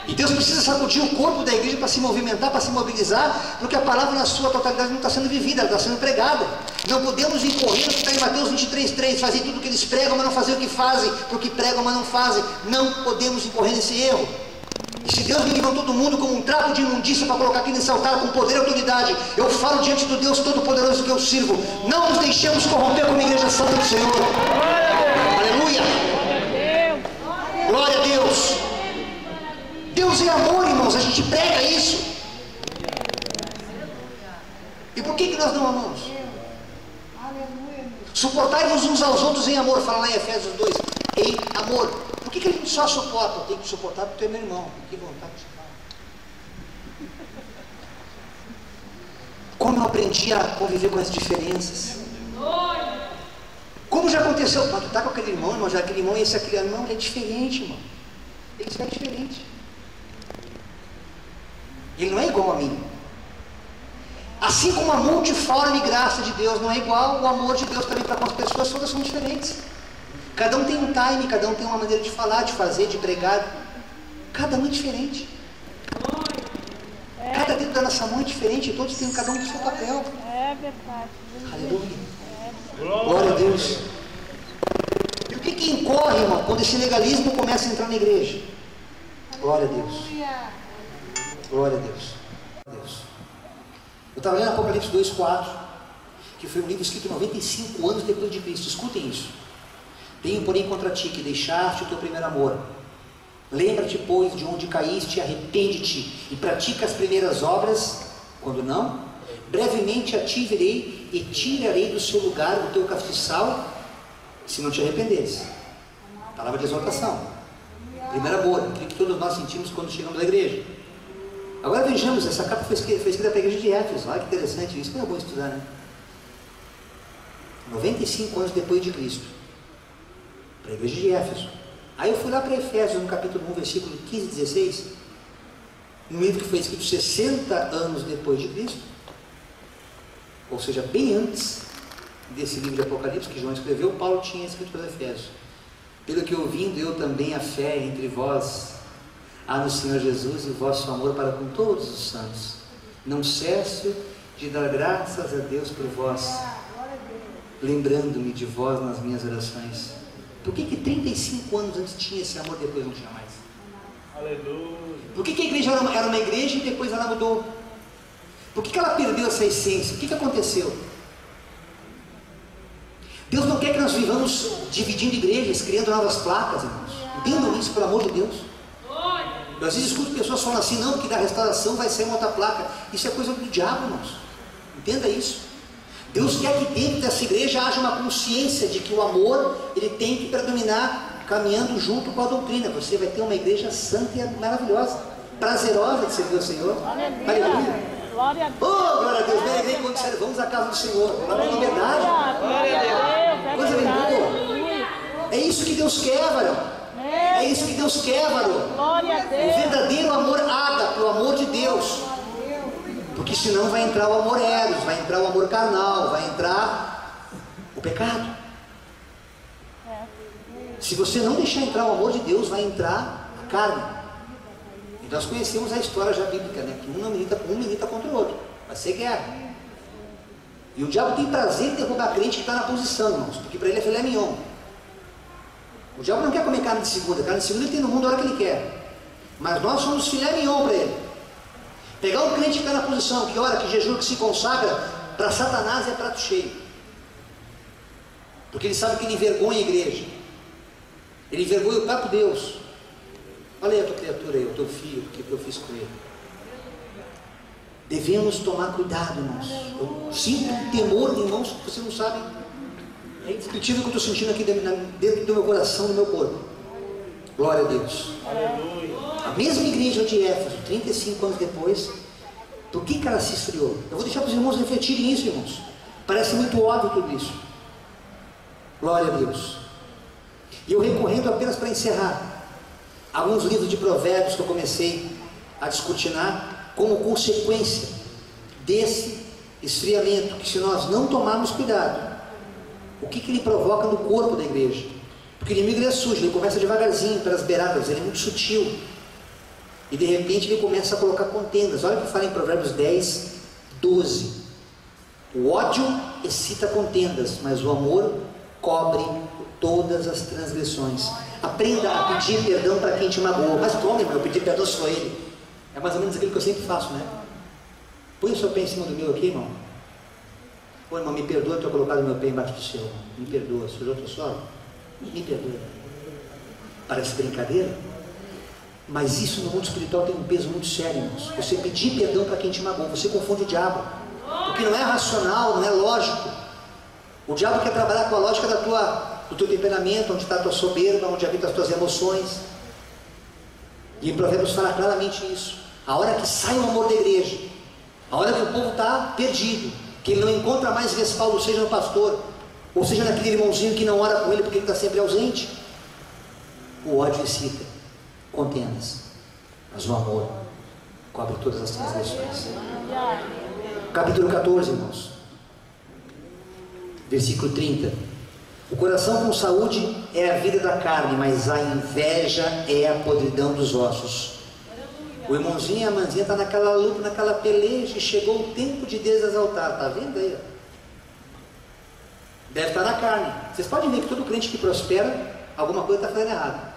E Deus precisa sacudir o corpo da igreja para se movimentar, para se mobilizar, porque a palavra na sua totalidade não está sendo vivida, ela está sendo pregada. Não podemos ir correndo, que está em Mateus 23:3, fazer tudo o que eles pregam, mas não fazer o que fazem, porque pregam, mas não fazem. Não podemos ir correndo esse erro. E se Deus me levantou do mundo como um trapo de imundícia para colocar aqui nesse altar com poder e autoridade, eu falo diante do Deus Todo-Poderoso que eu sirvo. Não nos deixemos corromper como igreja santa do Senhor. Aleluia. Glória a Deus. Deus é amor, irmãos, a gente prega isso. E por que nós não amamos? Suportai-vos uns aos outros em amor, fala lá em Efésios 2, em amor. Por que a gente só suporta? Tem que suportar porque tu é meu irmão. Que vontade de falar. Como eu aprendi a conviver com as diferenças. Como já aconteceu? Pô, tu tá com aquele irmão, já aquele irmão e esse aquele irmão, ele é diferente, irmão. Ele é diferente. Ele não é igual a mim. Assim como a multiforme graça de Deus não é igual, o amor de Deus também para com as pessoas, todas são diferentes. Cada um tem um time, cada um tem uma maneira de falar, de fazer, de pregar. Cada um é diferente. Cada dedo da nossa mão é diferente, todos têm cada um do seu papel. É verdade. Aleluia. Glória a Deus. E o que incorre, irmão, quando esse legalismo começa a entrar na igreja? Glória a Deus. Glória a Deus. Eu estava lendo Apocalipse 2:4, que foi um livro escrito 95 anos depois de Cristo. Escutem isso. Tenho, porém, contra ti que deixaste o teu primeiro amor. Lembra-te, pois, de onde caíste, arrepende-te e pratica as primeiras obras. Quando não, brevemente a ti virei e tirarei do seu lugar o teu castiçal, se não te arrependeres. Palavra de exortação. Primeiro amor, aquilo que todos nós sentimos quando chegamos à igreja. Agora vejamos, essa carta foi escrita para a igreja de Éfeso. Olha que interessante, isso que é bom estudar, né? 95 anos depois de Cristo, para a igreja de Éfeso. Aí eu fui lá para Efésios, no capítulo 1, versículo 15 e 16, um livro que foi escrito 60 anos depois de Cristo, ou seja, bem antes desse livro de Apocalipse que João escreveu, Paulo tinha escrito para os Efésios. Pelo que ouvindo eu também a fé entre vós, há no Senhor Jesus e o vosso amor para com todos os santos. Não cesso de dar graças a Deus por vós, lembrando-me de vós nas minhas orações. Por que 35 anos antes tinha esse amor, depois não tinha mais? Aleluia. Por que a igreja era uma igreja e depois ela mudou? Por que ela perdeu essa essência? O que aconteceu? Deus não quer que nós vivamos dividindo igrejas, criando novas placas, irmãos. Entendam isso, pelo amor de Deus. Eu às vezes escuto pessoas falando assim, não, porque da restauração vai sair uma outra placa. Isso é coisa do diabo, irmãos. Entenda isso. Deus quer que dentro dessa igreja haja uma consciência de que o amor, ele tem que predominar, caminhando junto com a doutrina. Você vai ter uma igreja santa e maravilhosa, prazerosa de servir ao Senhor. Aleluia. Glória a Deus. Oh, glória a Deus. Vem quando disser, vamos à casa do Senhor. Lá na liberdade. Glória a Deus. Coisa bem boa. É isso que Deus quer, varão. É isso que Deus quer, varão. Glória a O Deus. verdadeiro amor ágape, o amor de Deus. Porque senão vai entrar o amor eros, vai entrar o amor carnal, vai entrar o pecado. Se você não deixar entrar o amor de Deus, vai entrar a carne. E nós conhecemos a história já bíblica, né? Que um milita contra o outro, vai ser guerra. E o diabo tem prazer em derrubar crente que está na posição, irmãos, porque para ele é filé mignon. O diabo não quer comer carne de segunda ele tem no mundo a hora que ele quer. Mas nós somos filé mignon para ele. Pegar um crente que está na posição, que ora, que jejua, que se consagra, para Satanás é prato cheio. Porque ele sabe que ele envergonha a igreja. Ele envergonha o próprio Deus. Olha aí a tua criatura aí, o teu filho, o que eu fiz com ele. Devemos tomar cuidado, irmãos. Eu sinto um temor, irmãos, que vocês não sabem. É indescritível o que eu estou sentindo aqui dentro do meu coração, do meu corpo. Glória a Deus. Aleluia. A mesma igreja de Éfeso, 35 anos depois, por que ela se esfriou? Eu vou deixar para os irmãos refletirem nisso, irmãos. Parece muito óbvio tudo isso. Glória a Deus. E eu recorrendo apenas para encerrar alguns livros de provérbios que eu comecei a descortinar como consequência desse esfriamento, que se nós não tomarmos cuidado, o que ele provoca no corpo da igreja? Porque o inimigo é sujo, ele começa devagarzinho pelas beiradas, ele é muito sutil. E de repente ele começa a colocar contendas. Olha o que fala em Provérbios 10, 12. O ódio excita contendas, mas o amor cobre todas as transgressões. Aprenda a pedir perdão para quem te magoou. Mas como, irmão? Eu pedir perdão só a ele. É mais ou menos aquilo que eu sempre faço, né? Põe o seu pé em cima do meu aqui, irmão. Ô, irmão, me perdoa eu ter colocado meu pé embaixo do seu. Me perdoa, sujou teu solo? Me perdoa. Parece brincadeira? Mas isso no mundo espiritual tem um peso muito sério, irmãos. Você pedir perdão para quem te magoou, você confunde o diabo. Porque não é racional, não é lógico. O diabo quer trabalhar com a lógica do teu temperamento, onde está a tua soberba, onde habitam as tuas emoções. E em Provérbios fala claramente isso. A hora que sai o amor da igreja, a hora que o povo está perdido, que ele não encontra mais respaldo, seja no pastor, ou seja naquele irmãozinho que não ora com ele porque ele está sempre ausente, o ódio excita contendas, mas o amor cobre todas as transgressões. Capítulo 14, irmãos, versículo 30. O coração com saúde é a vida da carne, mas a inveja é a podridão dos ossos. O irmãozinho e a irmãzinha estão naquela luta, naquela peleja, e chegou o tempo de Deus exaltar. Está vendo aí? Deve estar na carne. Vocês podem ver que todo crente que prospera, alguma coisa está fazendo errado.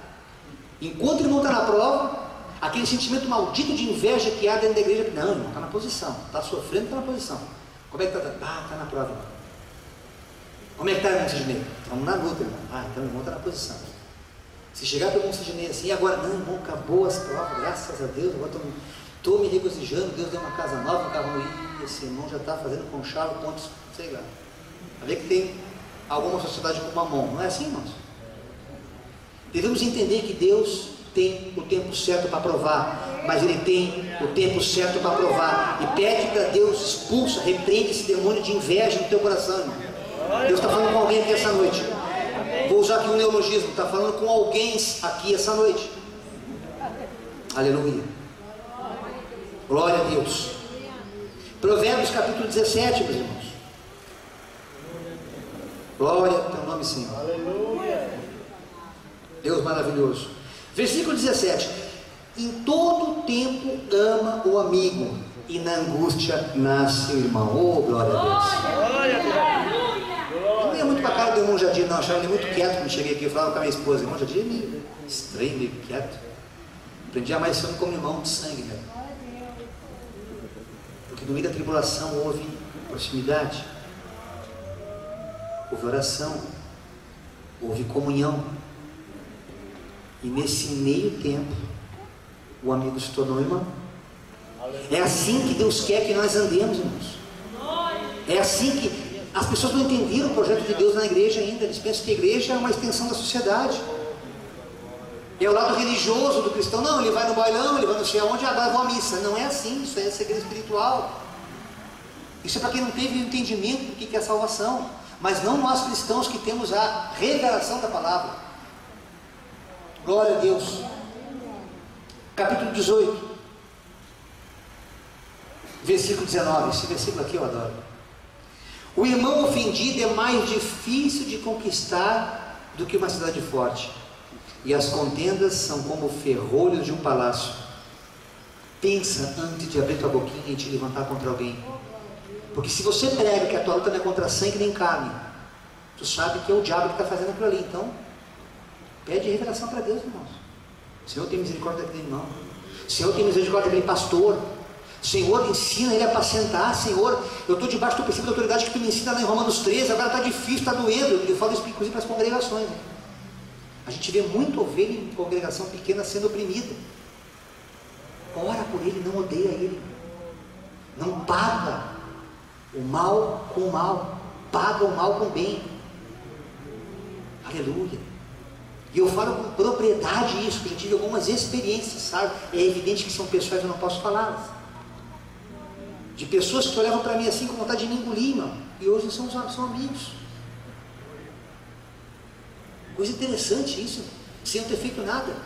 Enquanto o irmão está na prova, aquele sentimento maldito de inveja que há dentro da igreja, não, irmão, está na posição, está sofrendo, está na posição. Como é que está? Ah, está na prova, irmão. Como é que está, irmão Sidney? Estamos na luta, irmão. Ah, então o irmão está na posição. Se chegar para o irmão Sidney assim, e agora? Não, irmão, acabou as provas, graças a Deus, agora estou me regozijando, Deus deu uma casa nova, um carro novo. Ih, esse irmão já está fazendo conchavo, pontos, sei lá. A ver que tem alguma sociedade com mamão, não é assim, irmãos? Devemos entender que Deus tem o tempo certo para provar, mas Ele tem o tempo certo para provar. E pede para Deus, expulsa, repreende esse demônio de inveja no teu coração, irmão. Deus está falando com alguém aqui essa noite. Vou usar aqui um neologismo, está falando com alguém aqui essa noite. Aleluia. Glória a Deus. Provérbios capítulo 17, meus irmãos. Glória ao teu nome, Senhor. Aleluia. Deus maravilhoso. Versículo 17. Em todo tempo ama o amigo, e na angústia nasce o irmão. Oh, glória a Deus. Glória a Deus. Eu não ia muito para a cara do irmão Jadir, não. Achava ele muito quieto quando cheguei aqui. Eu falava com a minha esposa: irmão Jadir é meio estranho, meio quieto. Aprendi a mais ser como irmão de sangue, né? Porque no meio da tribulação houve proximidade, houve oração, houve comunhão. E nesse meio tempo, o amigo se tornou irmão. É assim que Deus quer que nós andemos, irmãos. É assim que as pessoas não entenderam o projeto de Deus na igreja ainda. Eles pensam que a igreja é uma extensão da sociedade. É o lado religioso do cristão. Não, ele vai no bailão, ele vai não sei aonde, agora vou à missa. Não é assim, isso é segredo espiritual. Isso é para quem não teve o entendimento do que é salvação. Mas não nós cristãos que temos a revelação da palavra. Glória a Deus. Capítulo 18, versículo 19. Esse versículo aqui eu adoro. O irmão ofendido é mais difícil de conquistar do que uma cidade forte, e as contendas são como ferrolhos de um palácio. Pensa antes de abrir tua boquinha e te levantar contra alguém, porque se você prega que a tua luta não é contra sangue nem carne, tu sabe que é o diabo que está fazendo aquilo ali. Então pede revelação para Deus, irmãos. Senhor, tem misericórdia daquele irmão. Senhor, tem misericórdia daquele pastor. Senhor, ensina ele a apacentar. Senhor, eu estou debaixo do princípio da autoridade que tu me ensina lá em Romanos 13. Agora está difícil, está doendo. Eu falo isso inclusive para as congregações, né? A gente vê muito ovelha em congregação pequena sendo oprimida. Ora por ele, não odeia ele. Não paga o mal com o mal. Paga o mal com o bem. Aleluia. E eu falo com propriedade isso, porque eu tive algumas experiências, sabe? É evidente que são pessoas que eu não posso falar. De pessoas que olhavam para mim assim com vontade de me engolir, irmão. E hoje são amigos. Coisa interessante isso, sem eu ter feito nada.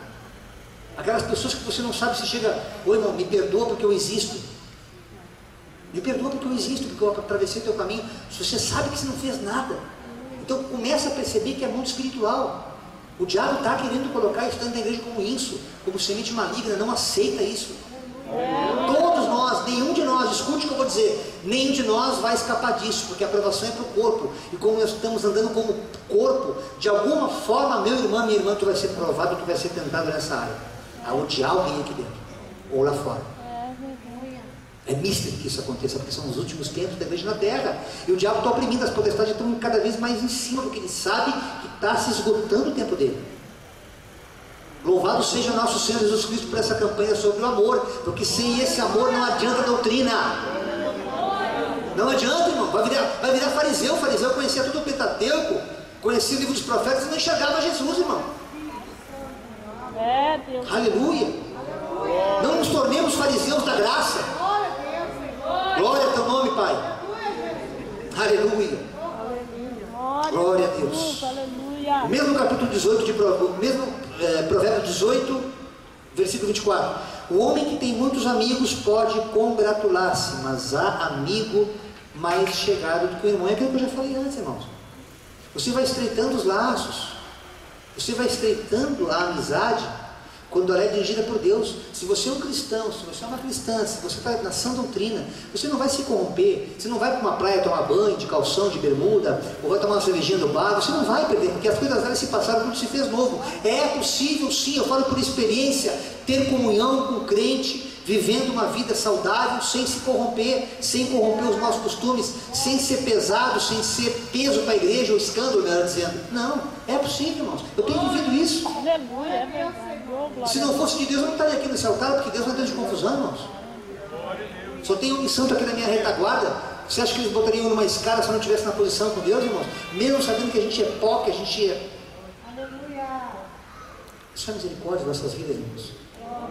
Aquelas pessoas que você não sabe se chega: oi, irmão, me perdoa porque eu existo. Me perdoa porque eu existo, porque eu atravessei o teu caminho. Se você sabe que você não fez nada, então começa a perceber que é mundo espiritual. O diabo está querendo colocar isso dentro da igreja como isso, como semente maligna. Não aceita isso. Todos nós, nenhum de nós, escute o que eu vou dizer, nenhum de nós vai escapar disso, porque a aprovação é para o corpo. E como nós estamos andando como corpo, de alguma forma, meu irmão, minha irmã, tu vai ser provado, tu vai ser tentado nessa área, a odiar alguém aqui dentro, ou lá fora. É místico que isso aconteça, porque são os últimos tempos da igreja na terra, e o diabo está oprimindo, as potestades estão cada vez mais em cima, porque ele sabe que está se esgotando o tempo dele. Louvado seja nosso Senhor Jesus Cristo por essa campanha sobre o amor, porque sem esse amor não adianta a doutrina. Não adianta, irmão. Vai virar fariseu. Fariseu conhecia todo o Pentateuco, conhecia o livro dos profetas e não enxergava Jesus, irmão. Deus. Aleluia. Não nos tornemos fariseus da graça. Glória ao teu nome, Pai. Aleluia. Glória a Deus. O mesmo capítulo 18 Provérbios 18, versículo 24. O homem que tem muitos amigos pode congratular-se, mas há amigo mais chegado do que o irmão. É aquilo que eu já falei antes, irmãos. Você vai estreitando os laços, você vai estreitando a amizade quando ela é dirigida por Deus. Se você é um cristão, se você é uma cristã, se você está na sã doutrina, você não vai se corromper. Você não vai para uma praia tomar banho de calção, de bermuda, ou vai tomar uma cervejinha no bar. Você não vai perder, porque as coisas velhas se passaram, tudo se fez novo. É possível sim, eu falo por experiência, ter comunhão com o crente, vivendo uma vida saudável, sem se corromper, sem corromper os nossos costumes, sem ser pesado, sem ser peso para a igreja, ou escândalo, melhor dizendo. Não, é possível, irmãos. Eu tenho vivido isso. Aleluia, é verdade. Se não fosse de Deus, eu não estaria aqui nesse altar, porque Deus não é Deus de confusão, irmãos. Só tem um santo aqui na minha retaguarda. Você acha que eles botariam numa escada se eu não estivesse na posição com Deus, irmãos? Mesmo sabendo que a gente é pó, que a gente é... É só misericórdia em nossas vidas, irmãos.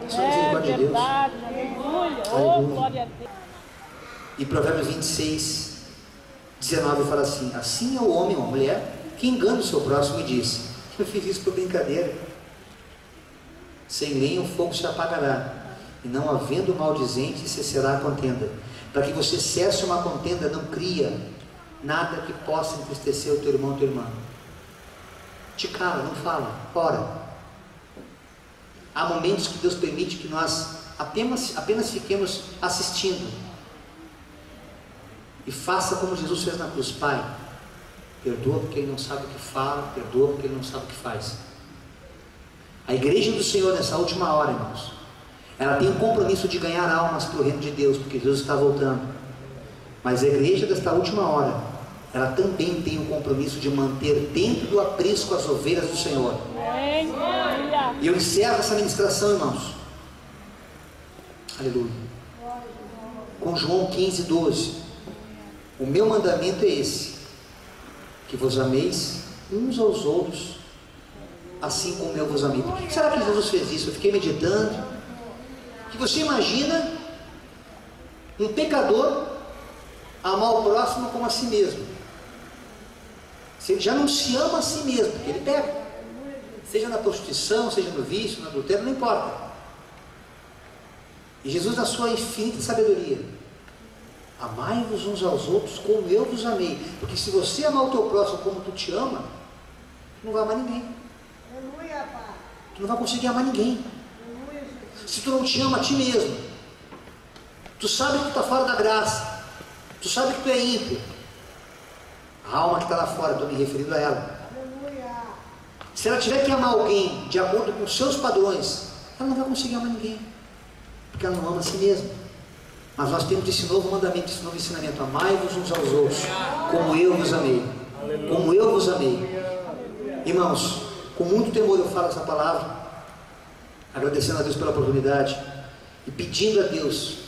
É só misericórdia de Deus. Verdade, aleluia. Oh, Aleluia. glória a Deus. E Provérbios 26, 19 fala assim: assim é o homem ou a mulher que engana o seu próximo e diz: eu fiz isso por brincadeira. Sem lenha o fogo se apagará, e não havendo maldizente cessará a contenda. Para que você cesse uma contenda, não cria nada que possa entristecer o teu irmão ou tua irmã. Te cala, não fala, ora. Há momentos que Deus permite que nós apenas fiquemos assistindo. E faça como Jesus fez na cruz: Pai, perdoa porque ele não sabe o que fala, perdoa porque ele não sabe o que faz. A igreja do Senhor nessa última hora, irmãos, ela tem um compromisso de ganhar almas para o reino de Deus, porque Jesus está voltando. Mas a igreja desta última hora, ela também tem um compromisso de manter dentro do aprisco as ovelhas do Senhor. Aleluia. E eu encerro essa ministração, irmãos, aleluia, com João 15, 12. O meu mandamento é esse: que vos ameis uns aos outros, assim como eu vos amei. Por que será que Jesus fez isso? Eu fiquei meditando. Que você imagina um pecador amar o próximo como a si mesmo. Ele já não se ama a si mesmo, porque ele peca. Seja na prostituição, seja no vício, no adultério, não importa. E Jesus, na sua infinita sabedoria: amai-vos uns aos outros como eu vos amei. Porque se você amar o teu próximo como tu te ama, tu não vai amar ninguém. Aleluia, Pai. Tu não vai conseguir amar ninguém. Aleluia, Jesus. Se tu não te ama a ti mesmo, tu sabe que tu está fora da graça, tu sabe que tu é ímpio. A alma que está lá fora, estou me referindo a ela. Aleluia. Se ela tiver que amar alguém de acordo com os seus padrões, ela não vai conseguir amar ninguém, porque ela não ama a si mesma. Mas nós temos esse novo mandamento, esse novo ensinamento: amai-vos uns aos outros, como eu vos amei. Como eu vos amei. Irmãos, com muito temor eu falo essa palavra, agradecendo a Deus pela oportunidade e pedindo a Deus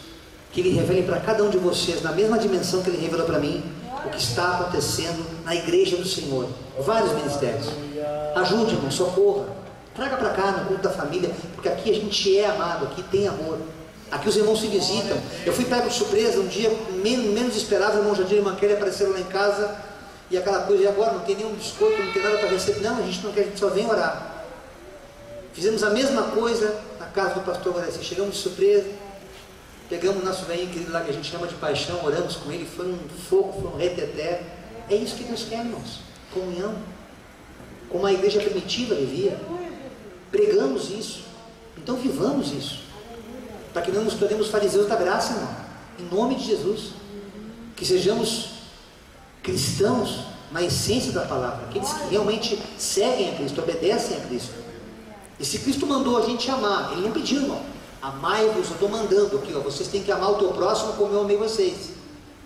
que Ele revele para cada um de vocês, na mesma dimensão que Ele revelou para mim, o que está acontecendo na igreja do Senhor. Vários ministérios. Ajude, irmão, socorra, traga para cá no culto da família, porque aqui a gente é amado, aqui tem amor, aqui os irmãos se visitam. Eu fui pego de surpresa um dia, menos esperado, o irmão Jadir e a irmã Kelly apareceram lá em casa, e aquela coisa: e agora? Não tem nenhum biscoito, não tem nada para receber. Não, a gente não quer, a gente só vem orar. Fizemos a mesma coisa na casa do pastor Guaraci. Chegamos de surpresa, pegamos o nosso velhinho querido lá, que a gente chama de paixão, oramos com ele, foi um fogo, foi um reteté. É isso que Deus quer, irmãos: comunhão, como a igreja primitiva vivia. Pregamos isso, então vivamos isso, para que não nos tornemos fariseus da graça, irmão, em nome de Jesus. Que sejamos cristãos na essência da palavra, aqueles que realmente seguem a Cristo, obedecem a Cristo. E se Cristo mandou a gente amar, Ele não pediu, irmão: amai-vos, eu estou mandando aqui, ó, vocês têm que amar o teu próximo como eu amei vocês.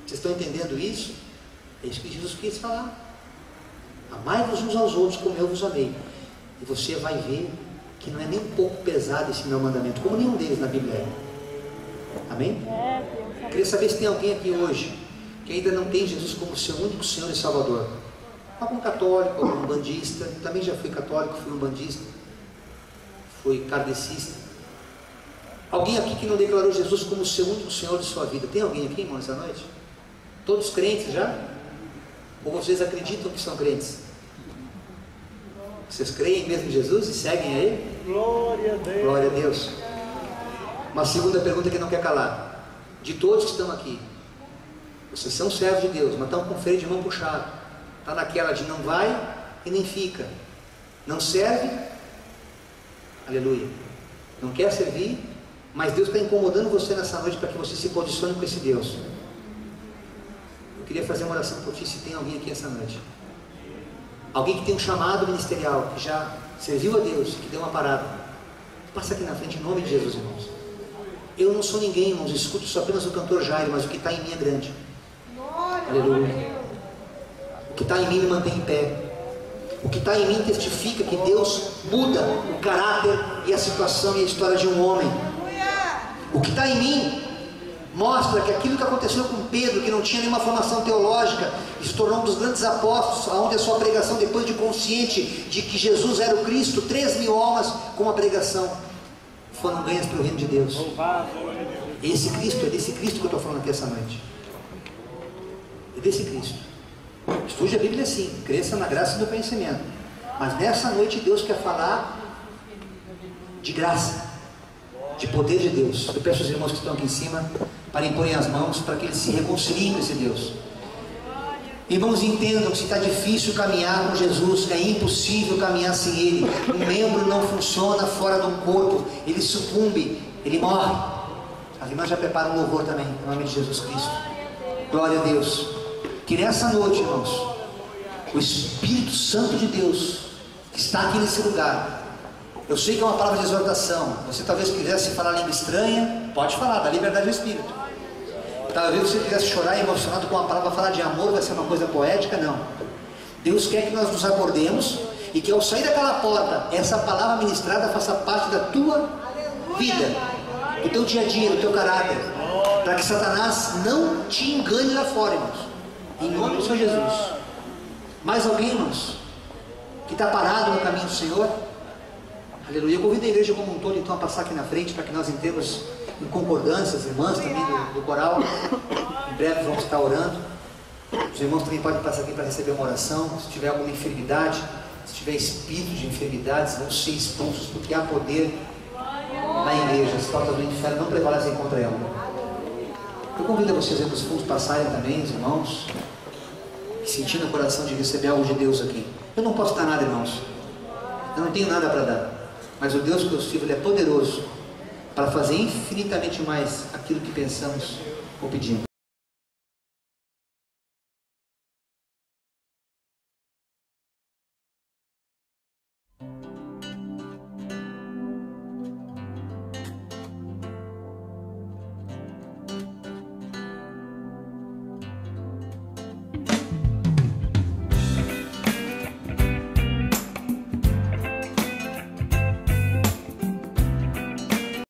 Vocês estão entendendo isso? É isso que Jesus quis falar: amai-vos uns aos outros como eu vos amei. E você vai ver que não é nem um pouco pesado esse meu mandamento, como nenhum deles na Bíblia é. Amém? Eu queria saber se tem alguém aqui hoje que ainda não tem Jesus como seu único Senhor e Salvador. Algum católico, algum bandista. Também já fui católico, fui um bandista, fui kardecista. Alguém aqui que não declarou Jesus como seu único Senhor de sua vida? Tem alguém aqui, irmão, essa noite? Todos crentes já? Ou vocês acreditam que são crentes? Vocês creem mesmo em Jesus e seguem a Ele? Glória a Deus. Glória a Deus. Uma segunda pergunta que não quer calar: de todos que estão aqui, vocês são servos de Deus, mas estão com o freio de mão puxado. Está naquela de não vai e nem fica. Não serve, aleluia, não quer servir, mas Deus está incomodando você nessa noite para que você se posicione com esse Deus. Eu queria fazer uma oração por ti, se tem alguém aqui essa noite. Alguém que tem um chamado ministerial, que já serviu a Deus, que deu uma parada. Passa aqui na frente em nome de Jesus, irmãos. Eu não sou ninguém, irmãos, escuto só apenas o cantor Jairo, mas o que está em mim é grande. Aleluia. O que está em mim me mantém em pé. O que está em mim testifica que Deus muda o caráter e a situação e a história de um homem. O que está em mim mostra que aquilo que aconteceu com Pedro, que não tinha nenhuma formação teológica, e se tornou um dos grandes apóstolos, onde a sua pregação, depois de consciente de que Jesus era o Cristo, 3.000 almas com a pregação foram ganhas pelo reino de Deus. Esse Cristo, é desse Cristo que eu estou falando aqui essa noite. É desse Cristo. Estude a Bíblia sim, cresça na graça do conhecimento. Mas nessa noite Deus quer falar de graça, de poder de Deus. Eu peço aos irmãos que estão aqui em cima para imporem as mãos, para que eles se reconciliem com esse Deus. Irmãos, entendam que se está difícil caminhar com Jesus, é impossível caminhar sem Ele. Um membro não funciona fora do corpo, ele sucumbe, ele morre. As irmãs já preparam um louvor também, em nome de Jesus Cristo. Glória a Deus. Que nessa noite, irmãos, o Espírito Santo de Deus, que está aqui nesse lugar, eu sei que é uma palavra de exortação. Você talvez quisesse falar língua estranha, pode falar, dá liberdade ao Espírito. Talvez você quisesse chorar emocionado com uma palavra, falar de amor, vai ser uma coisa poética, não. Deus quer que nós nos acordemos e que ao sair daquela porta, essa palavra ministrada faça parte da tua vida, do teu dia a dia, do teu caráter, para que Satanás não te engane lá fora, irmãos. Em nome do Senhor Jesus. Mais alguém, irmãos, que está parado no caminho do Senhor? Aleluia. Eu convido a igreja como um todo então a passar aqui na frente, para que nós entremos em concordância, as irmãs também do coral. Em breve vamos estar orando. Os irmãos também podem passar aqui para receber uma oração. Se tiver alguma enfermidade, se tiver espírito de enfermidades, vão ser expulsos, porque há poder na igreja. As portas do inferno não prevalecem contra ela. Eu convido a vocês aí para os fundos passarem também, os irmãos, sentindo o coração de receber algo de Deus aqui. Eu não posso dar nada, irmãos. Eu não tenho nada para dar. Mas o Deus que eu sirvo, Ele é poderoso para fazer infinitamente mais aquilo que pensamos ou pedimos.